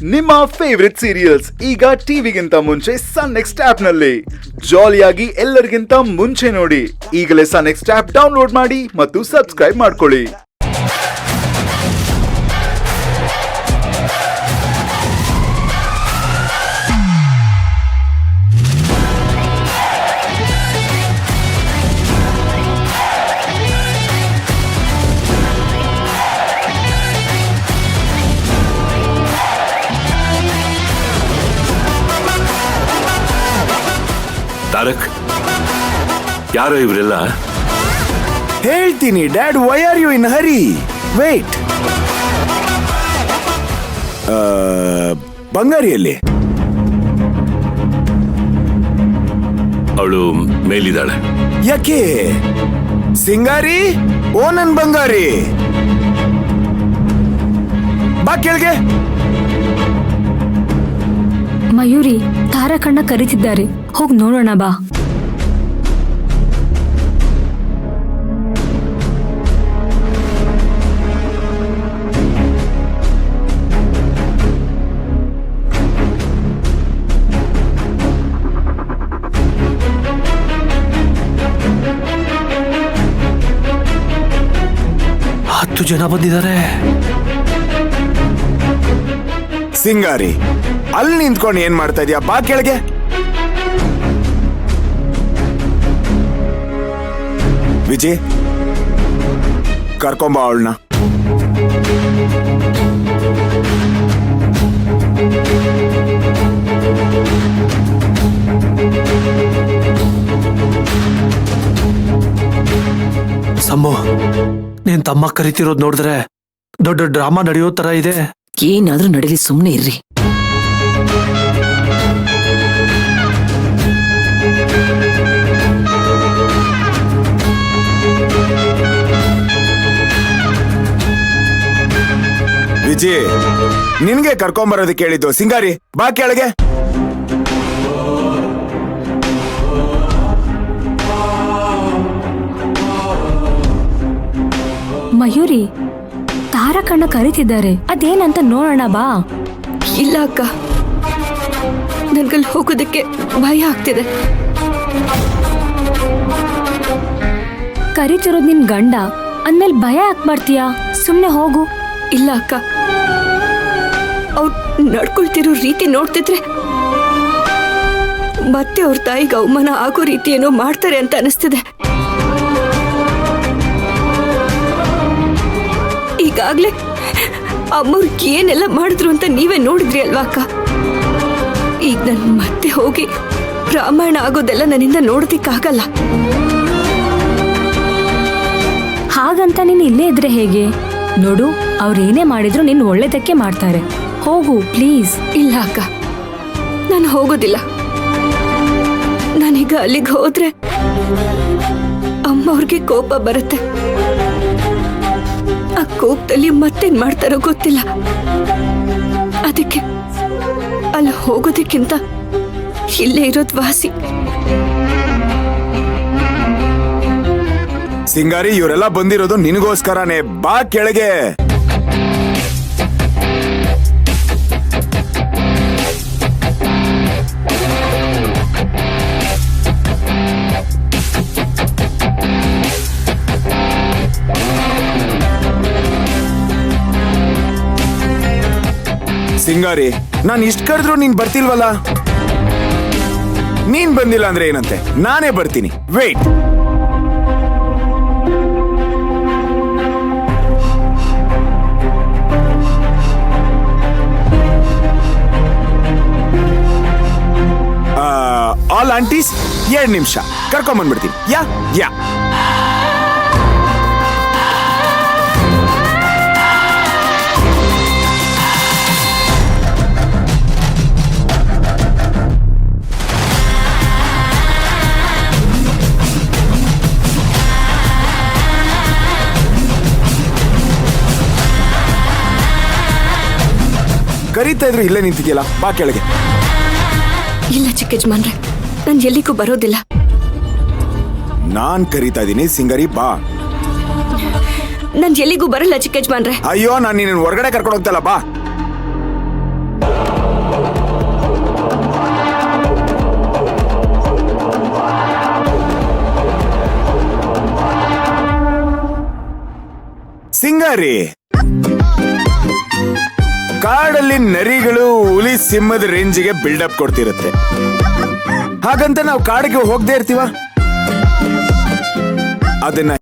ನಿಮ್ಮ favourite serials ಈಗ ಟಿವಿಗಿಂತ ಮುಂಚೆ ಸನ್ ನೆಕ್ಸ್ಟ್ ಆಪ್ ನಲ್ಲಿ ಜಾಲಿಯಾಗಿ ಎಲ್ಲರಿಗಿಂತ ಮುಂಚೆ ನೋಡಿ. ಈಗಲೇ ಸನ್ ನೆಕ್ಸ್ಟ್ ಆಪ್ ಡೌನ್ಲೋಡ್ ಮಾಡಿ ಮತ್ತು ಸಬ್ಸ್ಕ್ರೈಬ್ ಮಾಡ್ಕೊಳ್ಳಿ. ತಾರಕ್, ಯಾರೋ ಇವರೆಲ್ಲ? ಹೇಳ್ತೀನಿ dad. Why are you in hurry? Wait. ಬಂಗಾರಿಯಲ್ಲಿ ಅವಳು ಮೇಲಿದ್ದಾಳೆ. ಯಾಕೆ? ಸಿಂಗಾರಿ, ಓ ನನ್ ಬಂಗಾರಿ, ಬಾ ಕೆಳಗೆ. ಮಯೂರಿ, ತಾರಕಣ್ಣ ಕರೀತಿದ್ದಾರೆ, ಹೋಗ್ ನೋಡೋಣ ಬಾ. ಹತ್ತು ಜನ ಬಂದಿದ್ದಾರೆ. ಸಿಂಗಾರಿ, ಅಲ್ಲಿ ನಿಂತ್ಕೊಂಡು ಏನ್ ಮಾಡ್ತಾ ಇದೀಯ? ಬಾ ಕೆಳಗೆ. ವಿಜಯ್, ಕರ್ಕೊಂಬ ಅವಳನ್ನ. ಸಮ್ಮು, ನೀನ್ ತಮ್ಮ ಕರಿತಿರೋದ್ ನೋಡಿದ್ರೆ ದೊಡ್ಡ ಡ್ರಾಮಾ ನಡೆಯೋ ತರ ಇದೆ. ಏನಾದ್ರೂ ನಡೀಲಿ, ಸುಮ್ನೆ ಇರ್ರಿ. ವಿಜಯ್, ನಿನ್ಗೆ ಕರ್ಕೊಂಬರೋದಕ್ಕೆ ಹೇಳಿದ್ದು. ಸಿಂಗಾರಿ, ಬಾ ಕೆಳಗೆ. ಮಯೂರಿ, ತಾರಕಣ್ಣ ಕರೀತಿದ್ದಾರೆ, ಅದೇನಂತ ನೋಡೋಣ ಬಾ. ಇಲ್ಲ ಅಕ್ಕ, ನನ್ಗಲ್ಲಿ ಹೋಗೋದಕ್ಕೆ ಭಯ ಆಗ್ತಿದೆ. ಕರೀತಿರೋದ್ ನಿನ್ ಗಂಡ ಅಂದ್ಮೇಲೆ ಭಯ ಯಾಕೆ ಮಾಡ್ತೀಯಾ? ಸುಮ್ನೆ ಹೋಗು. ಇಲ್ಲ ಅಕ್ಕ, ಅವ್ರು ನಡ್ಕೊಳ್ತಿರೋ ರೀತಿ ನೋಡ್ತಿದ್ರೆ ಮತ್ತೆ ಅವ್ರ ತಾಯಿಗೆ ಅವಮಾನ ಆಗೋ ರೀತಿ ಏನೋ ಮಾಡ್ತಾರೆ ಅಂತ ಅನಿಸ್ತಿದೆ. ಈಗಾಗ್ಲೇ ಅಮ್ಮವ್ರಿಗೆ ಏನೆಲ್ಲ ಮಾಡಿದ್ರು ಅಂತ ನೀವೇ ನೋಡಿದ್ರಿ ಅಲ್ವಾ ಅಕ್ಕ? ಈಗ ನನ್ ಮತ್ತೆ ಹೋಗಿ ರಾಮಾಯಣ ಆಗೋದೆಲ್ಲ ನನ್ನಿಂದ ನೋಡೋದಿಕ್ಕಾಗಲ್ಲ. ಹಾಗಂತ ನೀನ್ ಇಲ್ಲೇ ಇದ್ರೆ ಹೇಗೆ? ನೋಡು, ಅವ್ರೇನೇ ಮಾಡಿದ್ರು ನಿನ್ ಒಳ್ಳೇದಕ್ಕೆ ಮಾಡ್ತಾರೆ. ಹೋಗು ಪ್ಲೀಸ್. ಇಲ್ಲ ಅಕ್ಕ, ನಾನು ಹೋಗೋದಿಲ್ಲ. ನಾನೀಗ ಅಲ್ಲಿಗೆ ಹೋದ್ರೆ ಅಮ್ಮ ಅವ್ರಿಗೆ ಕೋಪ ಬರುತ್ತೆ. ಆ ಕೋಪದಲ್ಲಿ ಮತ್ತೇನ್ ಮಾಡ್ತಾರೋ ಗೊತ್ತಿಲ್ಲ. ಅದಕ್ಕೆ ಅಲ್ಲಿ ಹೋಗೋದಕ್ಕಿಂತ ಇಲ್ಲೇ ಇರೋದ್ ವಾಸಿ. ಸಿಂಗಾರಿ, ಇವರೆಲ್ಲ ಬಂದಿರೋದು ನಿನಗೋಸ್ಕರನೇ. ಬಾ ಕೆಳಗೆ. ಸಿಂಗಾರಿ, ನಾನು ಇಷ್ಟ ಕರೆದ್ರು ನೀನ್ ಬರ್ತಿಲ್ವಲ್ಲ? ನೀನ್ ಬಂದಿಲ್ಲ ಅಂದ್ರೆ ಏನಂತೆ, ನಾನೇ ಬರ್ತೀನಿ. ವೇಟ್. ಆಲ್ ಆಂಟೀಸ್, 2 ನಿಮಿಷ ಕರ್ಕೊಂಬಂದ್ಬಿಡ್ತೀನಿ. ಯಾ ಯಾ ಕರೀತಾ ಇದ್ರು ಇಲ್ಲೇ ನಿಂತಿದ್ಯಲ್ಲ, ಬಾ ಕೆಳಗೆ. ಇಲ್ಲ ಚಿಕ್ಕ ಯಜಮಾನ್ರೆ, ನಾನು ಎಲ್ಲಿಗೂ ಬರೋದಿಲ್ಲ. ನಾನ್ ಕರೀತಾ ಇದೀನಿ. ಸಿಂಗಾರಿ, ಬಾ. ನಾನು ಎಲ್ಲಿಗೂ ಬರಲ್ಲ ಚಿಕ್ಕ ಯಜಮಾನ್ರೆ. ಅಯ್ಯೋ, ನಾನು ನಿನ್ನ ಹೊರಗಡೆ ಕರ್ಕೊಂಡು ಹೋಗ್ತಲ್ಲ, ಬಾ. ಸಿಂಗಾರಿ, ಕಾಡಲ್ಲಿ ನರಿಗಳು ಹುಲಿ ಸಿಂಹದ ರೇಂಜಿಗೆ ಬಿಲ್ಡಪ್ ಕೊಡ್ತಿರುತ್ತೆ. ಹಾಗಂತ ನಾವು ಕಾಡಿಗೆ ಹೋಗದೆ ಇರ್ತೀವ? ಅದನ್ನ